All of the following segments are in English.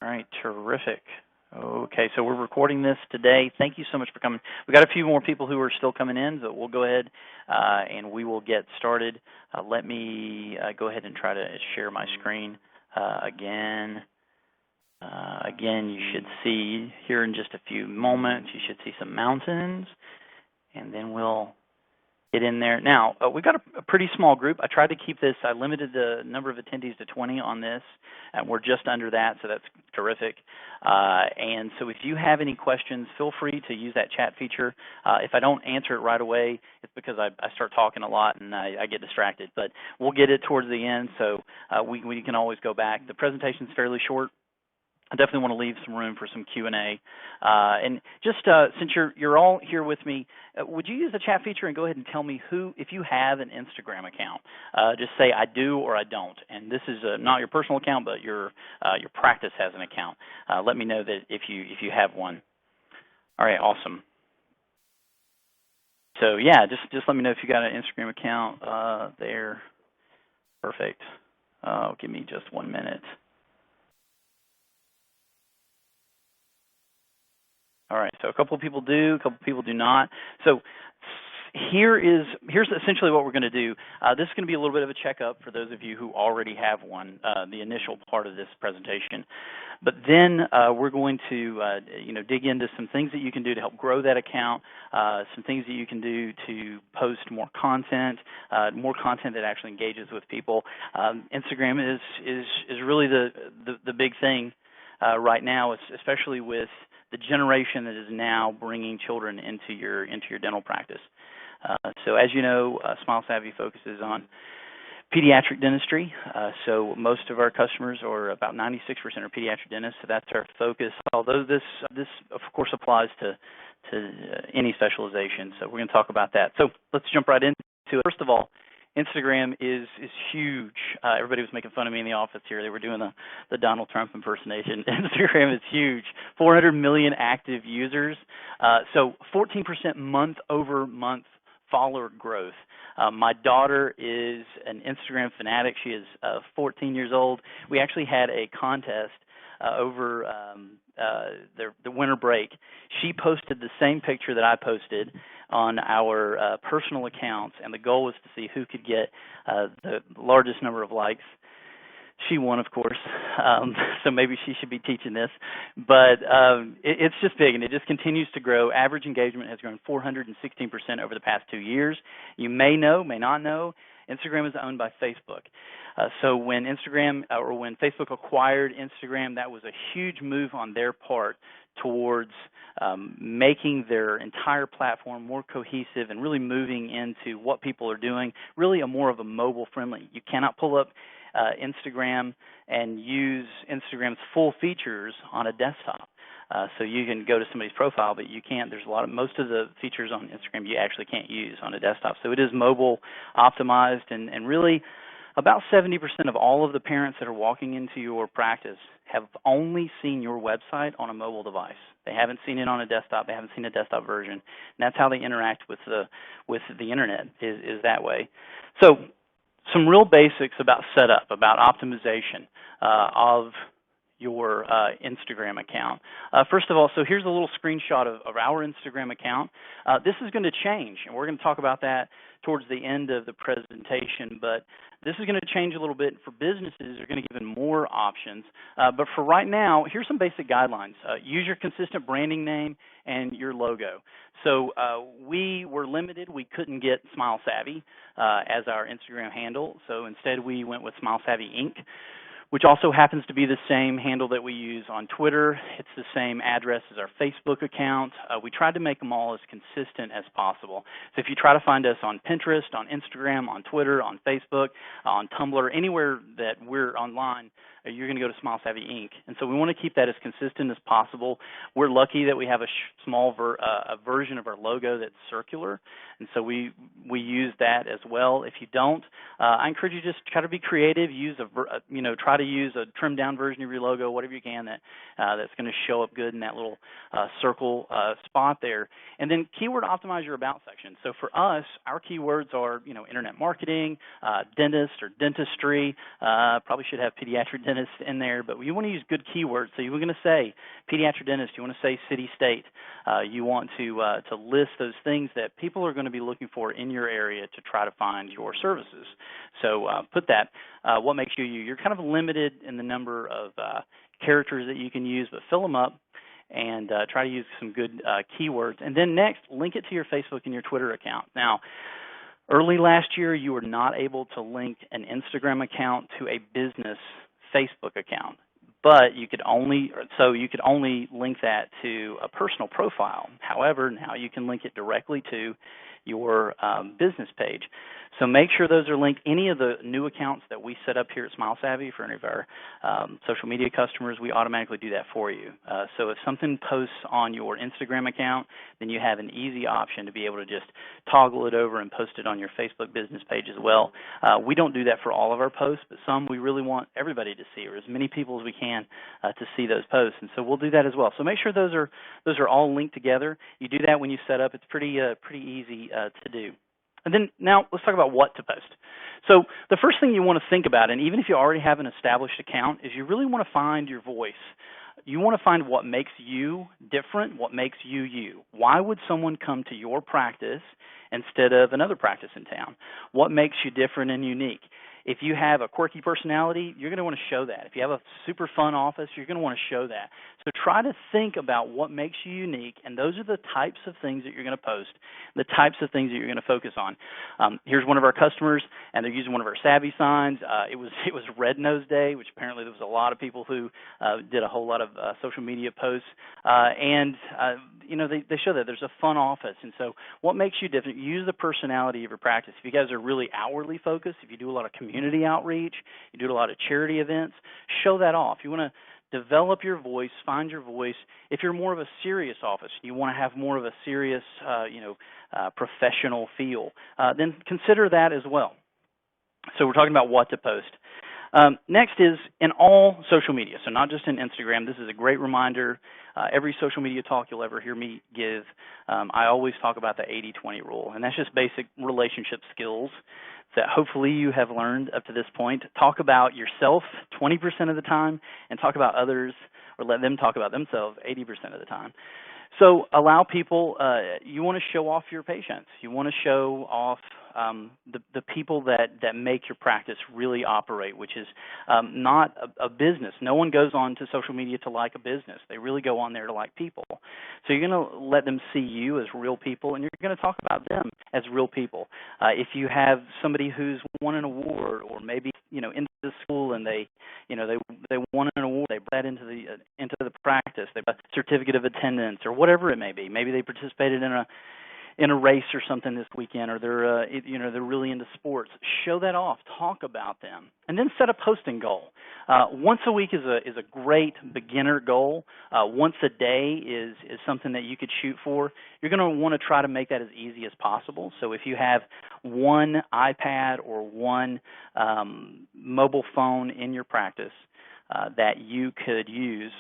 All right, terrific. Okay, so we're recording this today. Thank you so much for coming. We got a few more people who are still coming in, but we'll go ahead and we will get started. Let me go ahead and try to share my screen again. Again, you should see here in just a few moments, you should see some mountains, and then we'll get in there. Now, we've got a pretty small group. I tried to keep this, I limited the number of attendees to 20 on this, and we're just under that, so that's terrific. And so if you have any questions, feel free to use that chat feature. If I don't answer it right away, it's because I start talking a lot and I get distracted. But we'll get it towards the end, so we can always go back. The presentation's fairly short. I definitely want to leave some room for some Q&A. And just since you're all here with me, would you use the chat feature and go ahead and tell me if you have an Instagram account? Just say I do or I don't. And this is not your personal account, but your practice has an account. Let me know that if you have one. All right, awesome. So yeah, just let me know if you got an Instagram account there. Perfect. Give me just 1 minute. All right, so a couple of people do, a couple of people do not. So here's essentially what we're going to do. This is going to be a little bit of a checkup for those of you who already have one, the initial part of this presentation. But then we're going to dig into some things that you can do to help grow that account, some things that you can do to post more content that actually engages with people. Instagram is really the big thing right now, especially with the generation that is now bringing children into your dental practice. So as you know, Smile Savvy focuses on pediatric dentistry. So most of our customers, or about 96%, are pediatric dentists. So that's our focus. Although this of course applies to any specialization. So we're going to talk about that. So let's jump right into it. First of all, Instagram is huge. Everybody was making fun of me in the office here. They were doing the Donald Trump impersonation. Instagram is huge. 400 million active users. So 14% month-over-month follower growth. My daughter is an Instagram fanatic. She is 14 years old. We actually had a contest over the winter break. She posted the same picture that I posted on our personal accounts, and the goal was to see who could get the largest number of likes. She won, of course, so maybe she should be teaching this. But it's just big, and it just continues to grow. Average engagement has grown 416% over the past 2 years. You may not know, Instagram is owned by Facebook. So when when Facebook acquired Instagram, that was a huge move on their part towards making their entire platform more cohesive and really moving into what people are doing, really more of a mobile-friendly. You cannot pull up Instagram and use Instagram's full features on a desktop. So you can go to somebody's profile, but you can't. There's most of the features on Instagram you actually can't use on a desktop. So it is mobile optimized, and really about 70% of all of the parents that are walking into your practice have only seen your website on a mobile device. They haven't seen it on a desktop. They haven't seen a desktop version. And that's how they interact with the internet is that way. So some real basics about setup, about optimization of your Instagram account. First of all, so here's a little screenshot of our Instagram account. This is going to change, and we're going to talk about that towards the end of the presentation, but this is going to change a little bit. For businesses, they're going to give them more options. But for right now, here's some basic guidelines. Use your consistent branding name and your logo. So we were limited. We couldn't get Smile Savvy as our Instagram handle, so instead we went with Smile Savvy Inc., which also happens to be the same handle that we use on Twitter. It's the same address as our Facebook account. We tried to make them all as consistent as possible. So if you try to find us on Pinterest, on Instagram, on Twitter, on Facebook, on Tumblr, anywhere that we're online, you're going to go to Smile Savvy Inc. And so we want to keep that as consistent as possible. We're lucky that we have a small version of our logo that's circular, and so we use that as well. If you don't, I encourage you to just try to be creative. Try to use a trimmed down version of your logo, whatever you can that's going to show up good in that little circle spot there. And then keyword optimize your about section. So for us, our keywords are internet marketing, dentist or dentistry. Probably should have pediatric dentist dentist in there, but you want to use good keywords. So you're going to say pediatric dentist. You want to say city, state. You want to list those things that people are going to be looking for in your area to try to find your services. So put that. What makes you you? You're kind of limited in the number of characters that you can use, but fill them up and try to use some good keywords. And then next, link it to your Facebook and your Twitter account. Now, early last year, you were not able to link an Instagram account to a business Facebook account, but you could only link that to a personal profile. However, now you can link it directly to your business page. So make sure those are linked. Any of the new accounts that we set up here at SmileSavvy for any of our social media customers, we automatically do that for you. So if something posts on your Instagram account, then you have an easy option to be able to just toggle it over and post it on your Facebook business page as well. We don't do that for all of our posts, but some we really want everybody to see, or as many people as we can to see those posts. And so we'll do that as well. So make sure those are all linked together. You do that when you set up. It's pretty easy to do. And then now let's talk about what to post. So the first thing you want to think about, and even if you already have an established account, is you really want to find your voice. You want to find what makes you different, what makes you you. Why would someone come to your practice instead of another practice in town? What makes you different and unique? If you have a quirky personality, you're going to want to show that. If you have a super fun office, you're going to want to show that. So try to think about what makes you unique, and those are the types of things that you're going to post, the types of things that you're going to focus on. Here's one of our customers, and they're using one of our Savvy signs. It was Red Nose Day, which apparently there was a lot of people who did a whole lot of social media posts, and they show that there's a fun office. And so what makes you different? Use the personality of your practice. If you guys are really outwardly focused, if you do a lot of community outreach, you do a lot of charity events, show that off. You want to develop your voice, find your voice. If you're more of a serious office, you want to have more of a serious, professional feel, then consider that as well. So we're talking about what to post. Next is in all social media, so not just in Instagram. This is a great reminder. Every social media talk you'll ever hear me give, I always talk about the 80-20 rule, and that's just basic relationship skills that hopefully you have learned up to this point. Talk about yourself 20% of the time, and talk about others, or let them talk about themselves 80% of the time. So allow people, you want to show off your patients. You want to show off the people that make your practice really operate, which is not a business. No one goes on to social media to like a business. They really go on there to like people. So you're going to let them see you as real people, and you're going to talk about them as real people. If you have somebody who's won an award, or maybe into the school and they won an award, they brought that into the practice. They got a certificate of attendance or whatever it may be. Maybe they participated in a race or something this weekend, or they're really into sports. Show that off. Talk about them, and then set a posting goal. Once a week is a great beginner goal. Once a day is something that you could shoot for. You're going to want to try to make that as easy as possible. So if you have one iPad or one mobile phone in your practice that you could use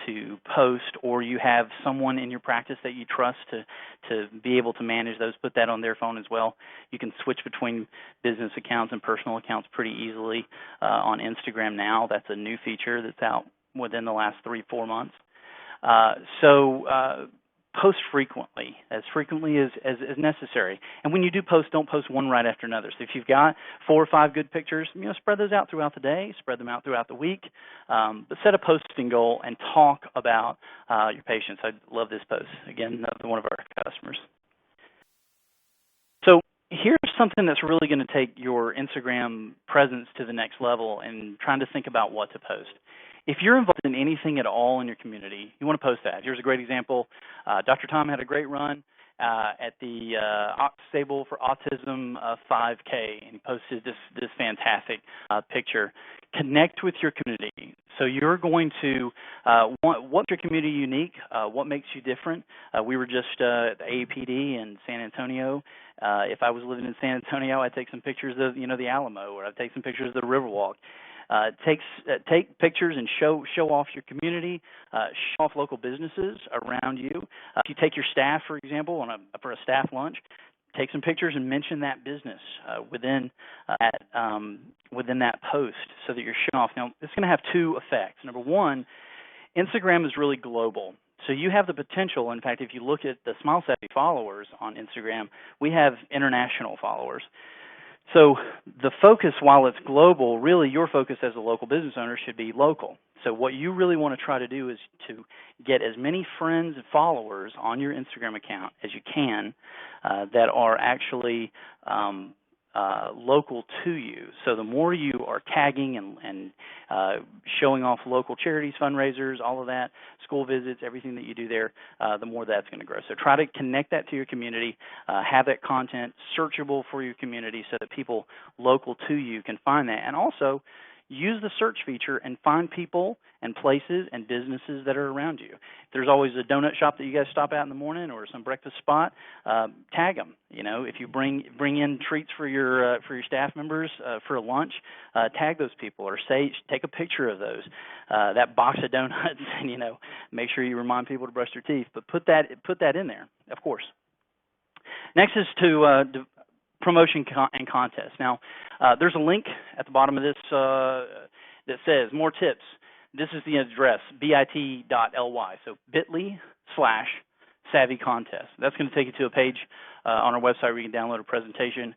to post, or you have someone in your practice that you trust to be able to manage those, put that on their phone as well. You can switch between business accounts and personal accounts pretty easily on Instagram now. That's a new feature that's out within the last 3-4 months. Post frequently as necessary. And when you do post, don't post one right after another. So if you've got 4 or 5 good pictures, spread those out throughout the day, spread them out throughout the week, but set a posting goal and talk about your patients. I love this post. Again, another one of our customers. So here's something that's really going to take your Instagram presence to the next level, and trying to think about what to post. If you're involved in anything at all in your community, you want to post that. Here's a great example. Dr. Tom had a great run at the Stable for Autism 5K, and he posted this fantastic picture. Connect with your community. So you're going to what's your community unique? What makes you different? We were just at the AAPD in San Antonio. If I was living in San Antonio, I'd take some pictures of the Alamo, or I'd take some pictures of the Riverwalk. Take pictures and show off your community, show off local businesses around you. If you take your staff, for example, for a staff lunch, take some pictures and mention that business within that post so that you're showing off. Now, it's going to have two effects. Number one, Instagram is really global. So you have the potential, in fact, if you look at the Smile Savvy followers on Instagram, we have international followers. So the focus, while it's global, really your focus as a local business owner should be local. So what you really want to try to do is to get as many friends and followers on your Instagram account as you can that are actually local to you. So the more you are tagging and showing off local charities, fundraisers, all of that, school visits, everything that you do there, the more that's going to grow. So try to connect that to your community, have that content searchable for your community so that people local to you can find that. And also, use the search feature and find people and places and businesses that are around you. If there's always a donut shop that you guys stop at in the morning or some breakfast spot, tag them. You know, if you bring in treats for your staff members for a lunch, tag those people or take a picture of those. That box of donuts, and make sure you remind people to brush their teeth. But put that in there, of course. Next is to promotion and contest. Now, there's a link at the bottom of this that says more tips. This is the address, bit.ly. So bit.ly/Savvy Contest. That's going to take you to a page on our website where you can download a presentation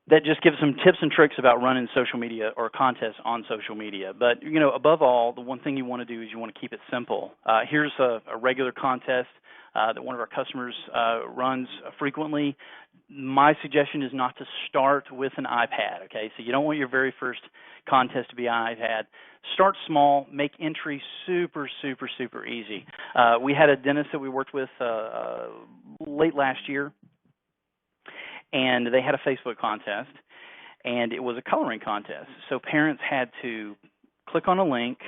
that just gives some tips and tricks about running social media or contests on social media. But, above all, the one thing you want to do is you want to keep it simple. Here's a regular contest that one of our customers runs frequently. My suggestion is not to start with an iPad, okay? So you don't want your very first contest to be an iPad. Start small. Make entry super, super, super easy. We had a dentist that we worked with late last year, and they had a Facebook contest, and it was a coloring contest. So parents had to click on a link,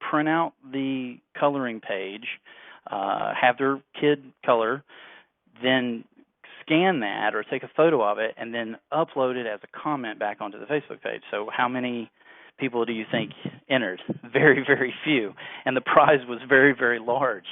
print out the coloring page, have their kid color, then scan that or take a photo of it, and then upload it as a comment back onto the Facebook page. So how many people do you think entered? Very, very few. And the prize was very, very large.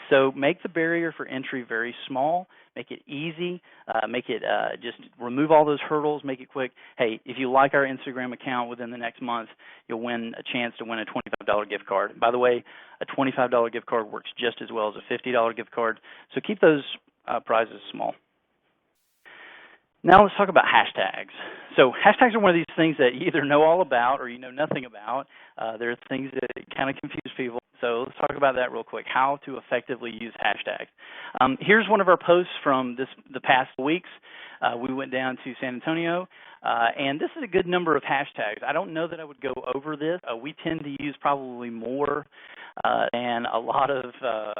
So make the barrier for entry very small. Make it easy. Make it just remove all those hurdles. Make it quick. Hey, if you like our Instagram account within the next month, you'll win a chance to win a $25 gift card. By the way, a $25 gift card works just as well as a $50 gift card. So keep those prizes small. Now let's talk about hashtags. So hashtags are one of these things that you either know all about or you know nothing about. They're things that kind of confuse people. So let's talk about that real quick, how to effectively use hashtags. Here's one of our posts from the past weeks. We went down to San Antonio, and this is a good number of hashtags. I don't know that I would go over this. We tend to use probably more than a lot of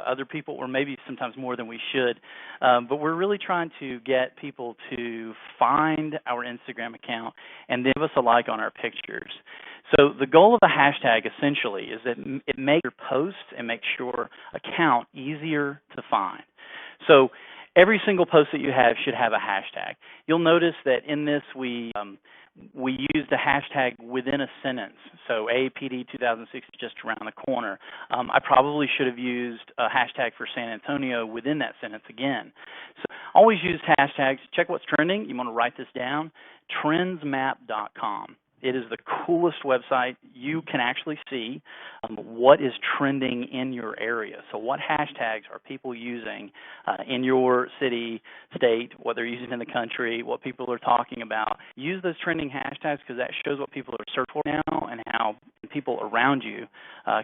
other people, or maybe sometimes more than we should. But we're really trying to get people to find our Instagram account and give us a like on our pictures. So the goal of a hashtag essentially is that it makes your posts and makes your account easier to find. So every single post that you have should have a hashtag. You'll notice that in this we used a hashtag within a sentence. So AAPD 2006 is just around the corner. I probably should have used a hashtag for San Antonio within that sentence again. So always use hashtags. Check what's trending. You want to write this down, trendsmap.com. It is the coolest website. You can actually see what is trending in your area. So what hashtags are people using in your city, state, what they're using in the country, what people are talking about. Use those trending hashtags because that shows what people are searching for now and how people around you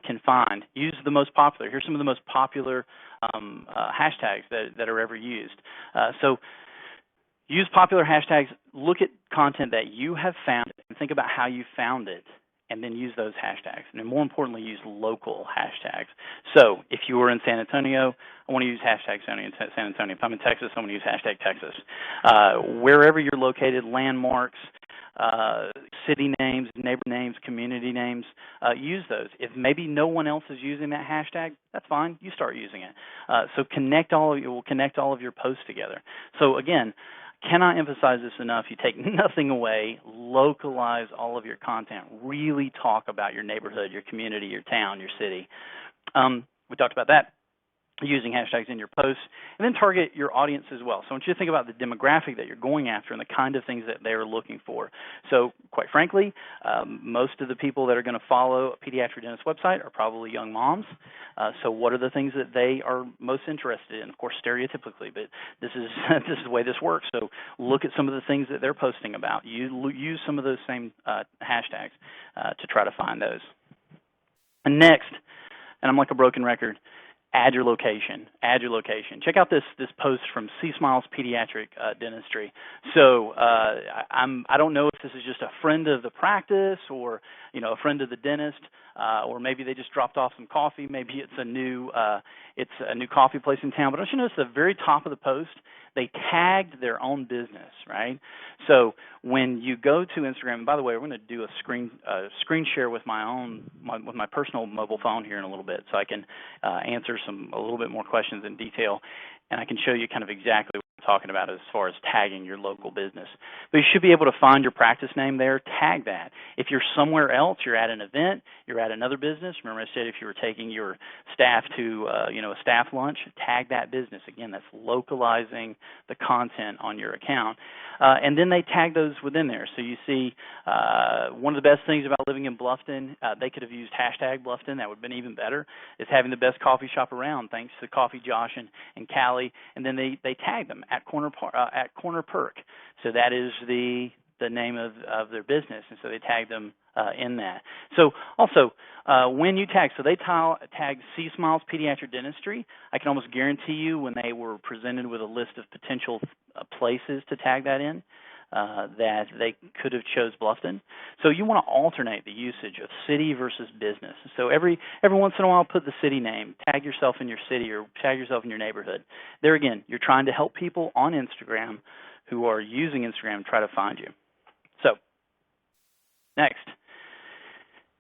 can find. Use the most popular. Here's some of the most popular hashtags that are ever used. So use popular hashtags, look at content that you have found, and think about how you found it, and then use those hashtags. And then more importantly, use local hashtags. So if you were in San Antonio, I want to use hashtag San Antonio. If I'm in Texas, I want to use hashtag Texas. Wherever you're located, landmarks, city names, neighbor names, community names, use those. If maybe no one else is using that hashtag, that's fine. You start using it. So we'll connect all of your posts together. So again, cannot emphasize this enough. You take nothing away. Localize all of your content. Really talk about your neighborhood, your community, your town, your city. We talked about that. using hashtags in your posts, and then target your audience as well. So I want you to think about the demographic that you're going after and the kind of things that they're looking for. So quite frankly, most of the people that are going to follow a pediatric dentist website are probably young moms. So what are the things that they are most interested in? Of course, stereotypically, but this is this is the way this works. So look at some of the things that they're posting about. You use some of those same hashtags to try to find those. And next, and I'm like a broken record, add your location. Add your location. Check out this post from C Smiles Pediatric Dentistry. So I don't know if this is just a friend of the practice or a friend of the dentist, or maybe they just dropped off some coffee. Maybe it's a new coffee place in town. But don't you notice at the very top of the post they tagged their own business, right? So when you go to Instagram, and by the way, we're going to do a screen share with my personal mobile phone here in a little bit, so I can answer a little bit more questions in detail, and I can show you kind of exactly what I'm talking about as far as tagging your local business. But you should be able to find your practice name there, tag that. If you're somewhere else, you're at an event, you're at another business. Remember I said if you were taking your staff to a staff lunch, tag that business. Again, that's localizing the content on your account. And then they tag those within there. So you see one of the best things about living in Bluffton, they could have used hashtag Bluffton. That would have been even better, is having the best coffee shop around, thanks to Coffee Josh and Callie. And then they tag them at Corner Perk. So that is the name of their business, and so they tag them in that. So also, when you tag, so they tag C Smiles Pediatric Dentistry, I can almost guarantee you when they were presented with a list of potential places to tag that in, that they could have chose Bluffton. So you want to alternate the usage of city versus business. So every once in a while, put the city name, tag yourself in your city or tag yourself in your neighborhood. There again, you're trying to help people on Instagram who are using Instagram try to find you. So next,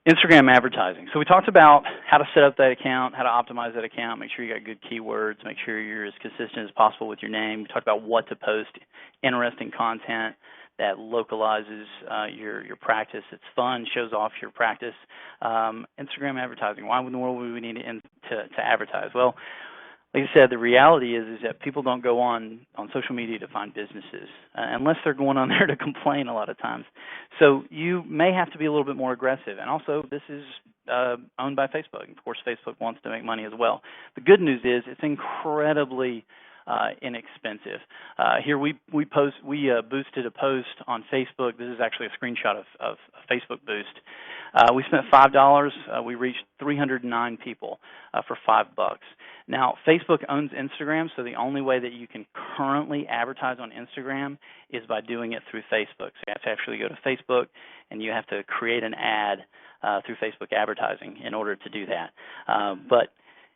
Instagram advertising. So we talked about how to set up that account, how to optimize that account, make sure you got good keywords, make sure you're as consistent as possible with your name. We talked about what to post, interesting content that localizes your practice. It's fun, shows off your practice. Instagram advertising. Why in the world would we need to advertise? Well, like I said, the reality is that people don't go on social media to find businesses unless they're going on there to complain a lot of times. So you may have to be a little bit more aggressive. And also, this is owned by Facebook. Of course, Facebook wants to make money as well. The good news is it's incredibly inexpensive. Here we boosted a post on Facebook. This is actually a screenshot of Facebook Boost. We spent $5. We reached 309 people for $5. Now, Facebook owns Instagram, so the only way that you can currently advertise on Instagram is by doing it through Facebook. So you have to actually go to Facebook, and you have to create an ad through Facebook advertising in order to do that. But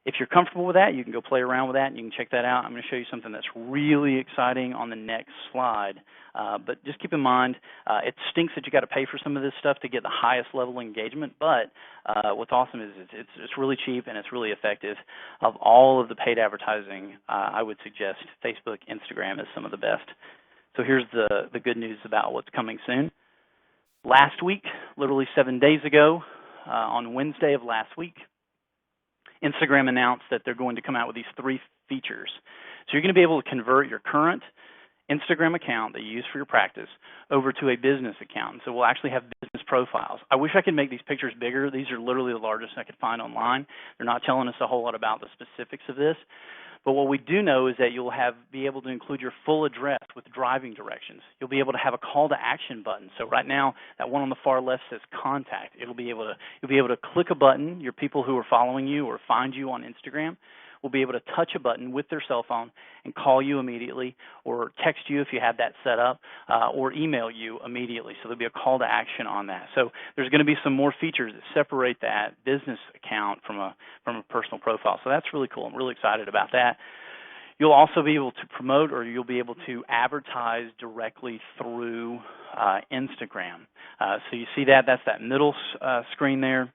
if you're comfortable with that, you can go play around with that, and you can check that out. I'm going to show you something that's really exciting on the next slide. But just keep in mind, it stinks that you got to pay for some of this stuff to get the highest level engagement. But what's awesome is it's really cheap and it's really effective. Of all of the paid advertising, I would suggest Facebook, Instagram is some of the best. So here's the good news about what's coming soon. Last week, literally 7 days ago, on Wednesday of last week, Instagram announced that they're going to come out with these 3 features. So you're going to be able to convert your current Instagram account that you use for your practice over to a business account. And so we'll actually have business profiles. I wish I could make these pictures bigger. These are literally the largest I could find online. They're not telling us a whole lot about the specifics of this. But what we do know is that you'll be able to include your full address with driving directions. You'll be able to have a call to action button. So right now, that one on the far left says contact. You'll be able to click a button. Your people who are following you or find you on Instagram will be able to touch a button with their cell phone and call you immediately, or text you if you have that set up, or email you immediately. So there'll be a call to action on that. So there's going to be some more features that separate that business account from a personal profile. So that's really cool. I'm really excited about that. You'll also be able to promote, or you'll be able to advertise directly through Instagram. So you see that's that middle screen there.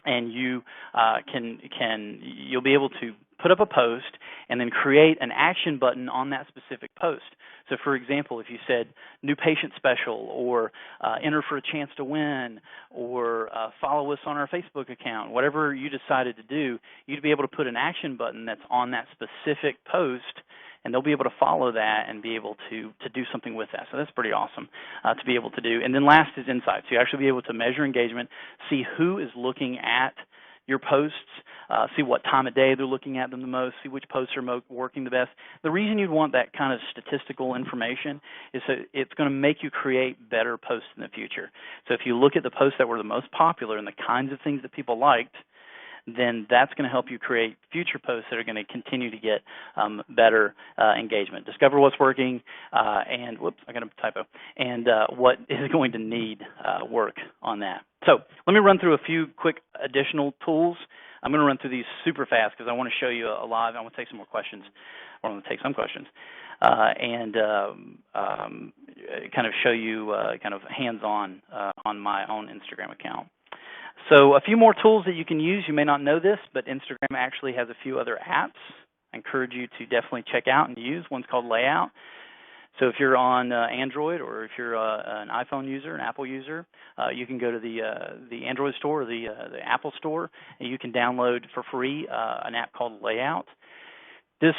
And you'll be able to put up a post and then create an action button on that specific post. So for example, if you said new patient special, or enter for a chance to win, or follow us on our Facebook account, whatever you decided to do, you'd be able to put an action button that's on that specific post, and they'll be able to follow that and be able to do something with that. So that's pretty awesome to be able to do. And then last is insights. You actually be able to measure engagement, see who is looking at your posts, see what time of day they're looking at them the most, see which posts are working the best. The reason you'd want that kind of statistical information is that it's going to make you create better posts in the future. So if you look at the posts that were the most popular and the kinds of things that people liked, then that's going to help you create future posts that are going to continue to get better engagement. Discover what's working and, whoops, I got a typo, and what is going to need work on that. So let me run through a few quick additional tools. I'm going to run through these super fast because I want to show you a live. I want to take some more questions, or I'm going to take some questions, and kind of show you kind of hands-on on my own Instagram account. So a few more tools that you can use. You may not know this, but Instagram actually has a few other apps I encourage you to definitely check out and use. One's called Layout. So if you're on Android, or if you're an iPhone user, an Apple user, you can go to the Android store or the Apple store, and you can download for free an app called Layout. This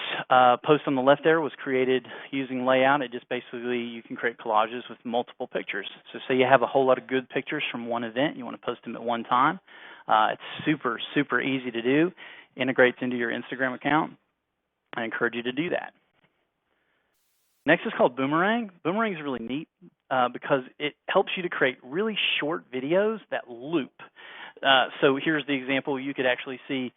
post on the left there was created using Layout. It just basically, you can create collages with multiple pictures. So say you have a whole lot of good pictures from one event, you want to post them at one time. It's super, super easy to do. Integrates into your Instagram account. I encourage you to do that. Next is called Boomerang. Boomerang is really neat because it helps you to create really short videos that loop. So here's the example. You could actually see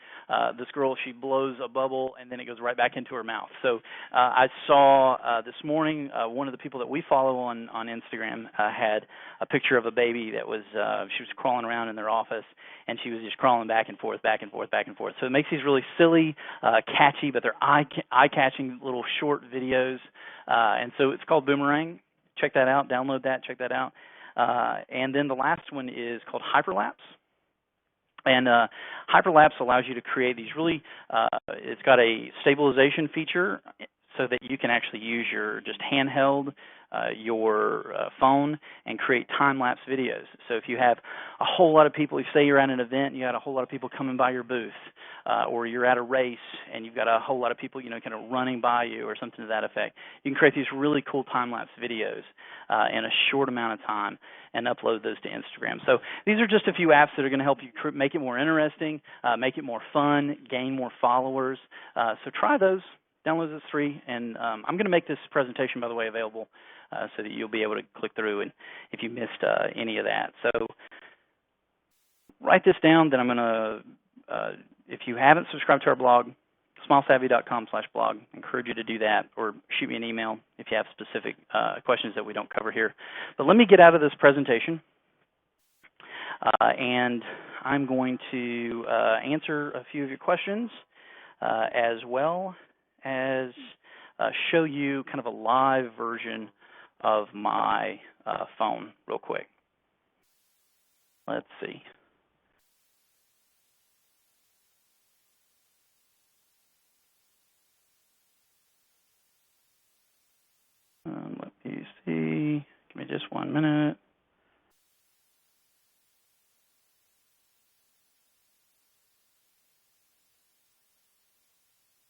this girl, she blows a bubble and then it goes right back into her mouth. So I saw this morning one of the people that we follow on Instagram had a picture of a baby that was, she was crawling around in their office, and she was just crawling back and forth, back and forth, back and forth. So it makes these really silly, catchy, but they're eye-catching little short videos. And so it's called Boomerang. Check that out. Download that. Check that out. And then the last one is called Hyperlapse. And Hyperlapse allows you to create these really, it's got a stabilization feature so that you can actually use your just handheld, your phone, and create time-lapse videos. So if you have a whole lot of people, say you're at an event and you got a whole lot of people coming by your booth, or you're at a race and you've got a whole lot of people, kind of running by you or something to that effect, you can create these really cool time-lapse videos in a short amount of time and upload those to Instagram. So these are just a few apps that are going to help you make it more interesting, make it more fun, gain more followers. So try those. Download this free, and I'm going to make this presentation, by the way, available so that you'll be able to click through and if you missed any of that. So write this down, then I'm going to, if you haven't subscribed to our blog, smilesavvy.com/blog, encourage you to do that, or shoot me an email if you have specific questions that we don't cover here. But let me get out of this presentation, and I'm going to answer a few of your questions as well as show you kind of a live version of my phone real quick. Let's see. Let me see. Give me just 1 minute.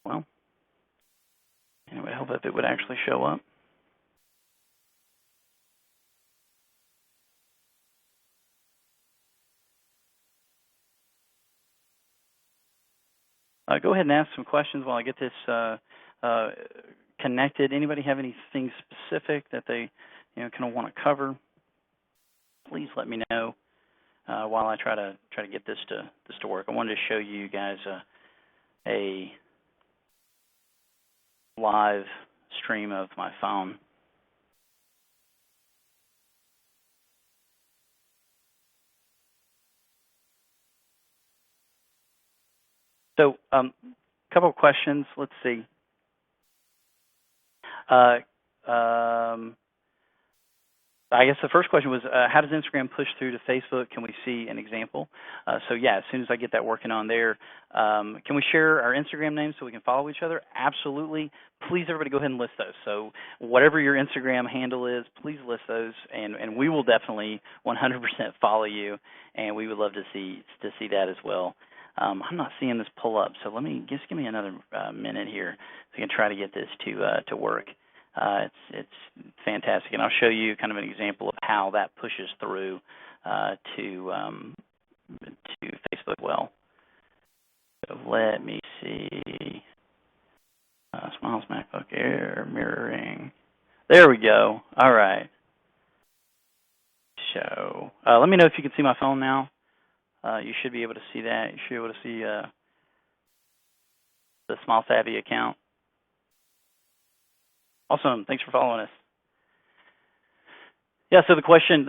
Well, it would help if it would actually show up. Go ahead and ask some questions while I get this connected. Anybody have anything specific that they kind of want to cover? Please let me know while I try to get this to work. I wanted to show you guys a live stream of my phone. So a couple of questions. Let's see. I guess the first question was, how does Instagram push through to Facebook? Can we see an example? So yeah, as soon as I get that working on there, can we share our Instagram names so we can follow each other? Absolutely. Please, everybody, go ahead and list those. So whatever your Instagram handle is, please list those, and we will definitely 100% follow you, and we would love to see that as well. I'm not seeing this pull up, so just give me another minute here so I can try to get this to work. It's fantastic, and I'll show you kind of an example of how that pushes through to Facebook well. So let me see. Smiles MacBook Air mirroring. There we go. All right. So let me know if you can see my phone now. You should be able to see that. You should be able to see the Smile Savvy account. Awesome. Thanks for following us. Yeah, so the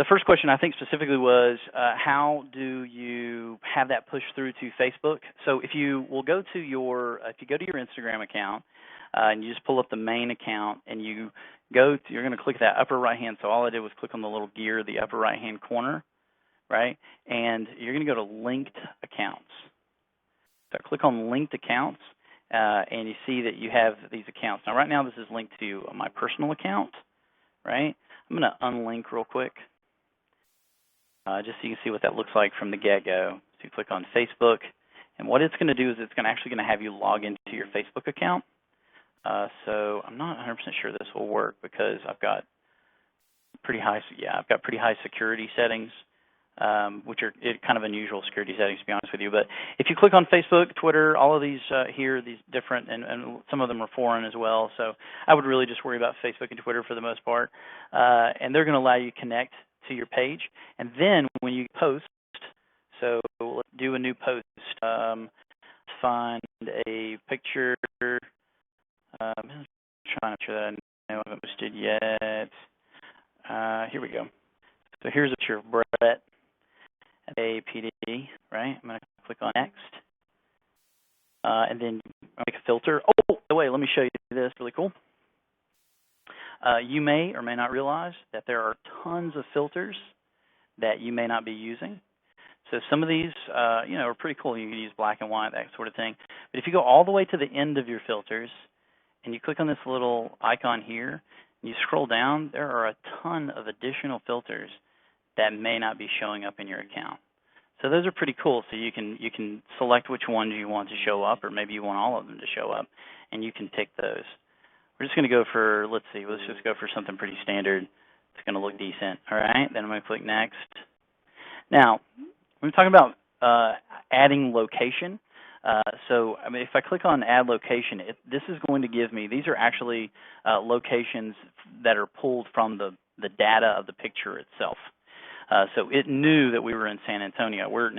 first question I think specifically was, how do you have that push through to Facebook? So if you go to your Instagram account, and you just pull up the main account, and you're going to click that upper right hand. So all I did was click on the little gear, the upper right hand corner, right? And you're going to go to linked accounts. So click on linked accounts, and you see that you have these accounts. Now, right now, this is linked to my personal account, right? I'm going to unlink real quick, just so you can see what that looks like from the get-go. So you click on Facebook, and what it's going to do is it's actually going to have you log into your Facebook account. So I'm not 100% sure this will work because I've got pretty high security settings, which are kind of unusual security settings, to be honest with you. But if you click on Facebook, Twitter, all of these here, these different, and some of them are foreign as well. So I would really just worry about Facebook and Twitter for the most part. And they're going to allow you to connect to your page. And then when you post, so let's do a new post. Find a picture. I'm trying to make sure that I know I haven't posted yet. Here we go. So here's a picture of Brett. APD, right? I'm going to click on next. And then make a filter. Oh, wait, let me show you this. Really cool. You may or may not realize that there are tons of filters that you may not be using. So some of these, are pretty cool. You can use black and white, that sort of thing. But if you go all the way to the end of your filters and you click on this little icon here, and you scroll down, there are a ton of additional filters that may not be showing up in your account. So those are pretty cool. So you can select which ones you want to show up, or maybe you want all of them to show up, and you can pick those. We're just going to go for, let's just go for something pretty standard. It's going to look decent. All right, then I'm going to click next. Now, we're talking about adding location. If I click on add location, this is going to give me, these are actually locations that are pulled from the data of the picture itself. So it knew that we were in San Antonio. We're in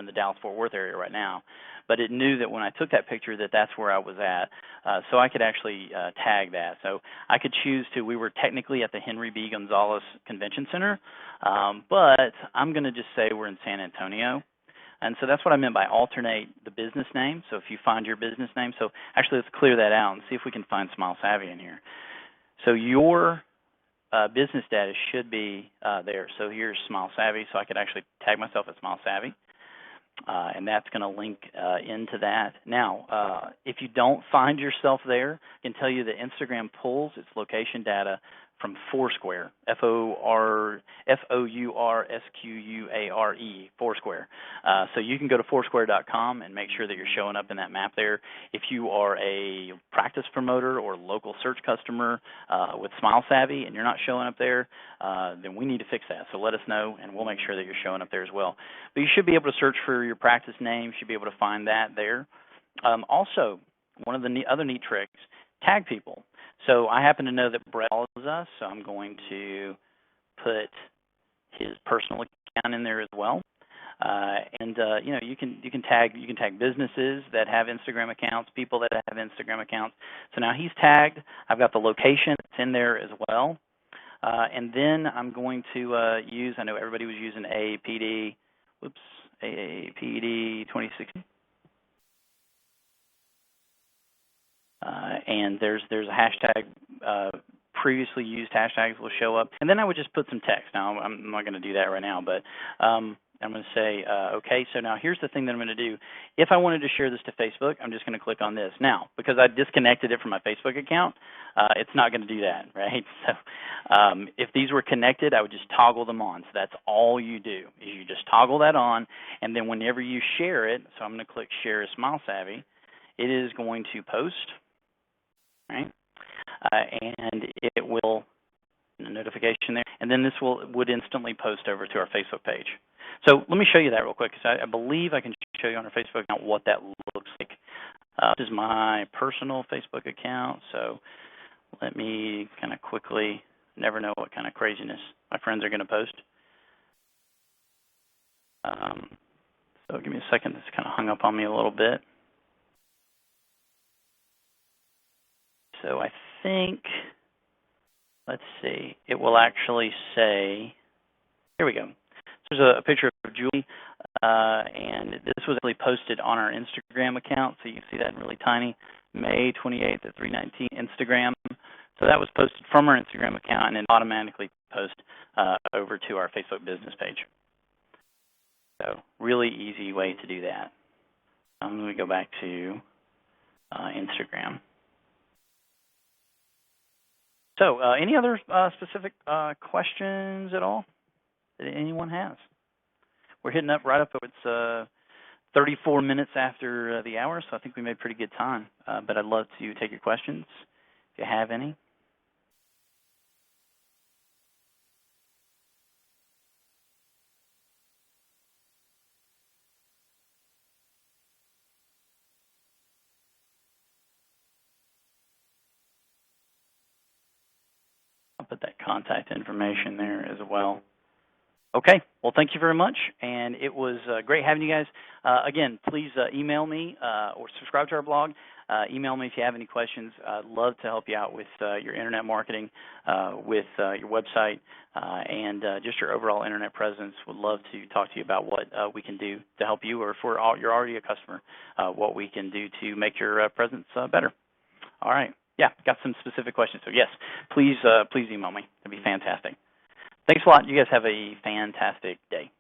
the Dallas-Fort Worth area right now. But it knew that when I took that picture that that's where I was at. So I could actually tag that. So I could choose to, we were technically at the Henry B. Gonzalez Convention Center, but I'm going to just say we're in San Antonio. And so that's what I meant by alternate the business name. So if you find your business name, so actually let's clear that out and see if we can find Smile Savvy in here. So your business data should be there. So here's Smile Savvy, so I could actually tag myself as Smile Savvy, and that's going to link into that. Now, if you don't find yourself there, I can tell you that Instagram pulls its location data from Foursquare, Foursquare, Foursquare. So you can go to Foursquare.com and make sure that you're showing up in that map there. If you are a practice promoter or local search customer with Smile Savvy and you're not showing up there, then we need to fix that. So let us know, and we'll make sure that you're showing up there as well. But you should be able to search for your practice name. You should be able to find that there. Also, one of the other neat tricks, tag people. So I happen to know that Brett follows us, so I'm going to put his personal account in there as well. You can tag businesses that have Instagram accounts, people that have Instagram accounts. So now he's tagged. I've got the location that's in there as well. And then I'm going to use, I know everybody was using AAPD 2016. And there's a hashtag previously used hashtags will show up. And then I would just put some text. Now, I'm not going to do that right now, but I'm going to say, okay, so now here's the thing that I'm going to do. If I wanted to share this to Facebook, I'm just going to click on this. Now, because I disconnected it from my Facebook account, it's not going to do that, right? So if these were connected, I would just toggle them on. So that's all you do, is you just toggle that on, and then whenever you share it, so I'm going to click Share as SmileSavvy, it is going to post, right? And it will, a notification there, and then this would instantly post over to our Facebook page. So let me show you that real quick, because I believe I can show you on our Facebook account what that looks like. This is my personal Facebook account, so let me kind of quickly, never know what kind of craziness my friends are going to post. So give me a second, this kind of hung up on me a little bit. So I think, let's see, it will actually say, here we go. There's a picture of Julie, and this was actually posted on our Instagram account, so you can see that really tiny, May 28th at 3:19 Instagram. So that was posted from our Instagram account, and it automatically posts over to our Facebook business page. So really easy way to do that. Let me go back to Instagram. So any other specific questions at all that anyone has? We're hitting up right up, it's 34 minutes after the hour, so I think we made pretty good time. But I'd love to take your questions if you have any. I'll put that contact information there as well. Okay, well, thank you very much, and it was great having you guys. Again, please email me or subscribe to our blog. Email me if you have any questions. I'd love to help you out with your internet marketing, with your website, and just your overall internet presence. Would love to talk to you about what we can do to help you, or if you're already a customer, what we can do to make your presence better. All right. Yeah, got some specific questions. So yes, please email me. That'd be fantastic. Thanks a lot. You guys have a fantastic day.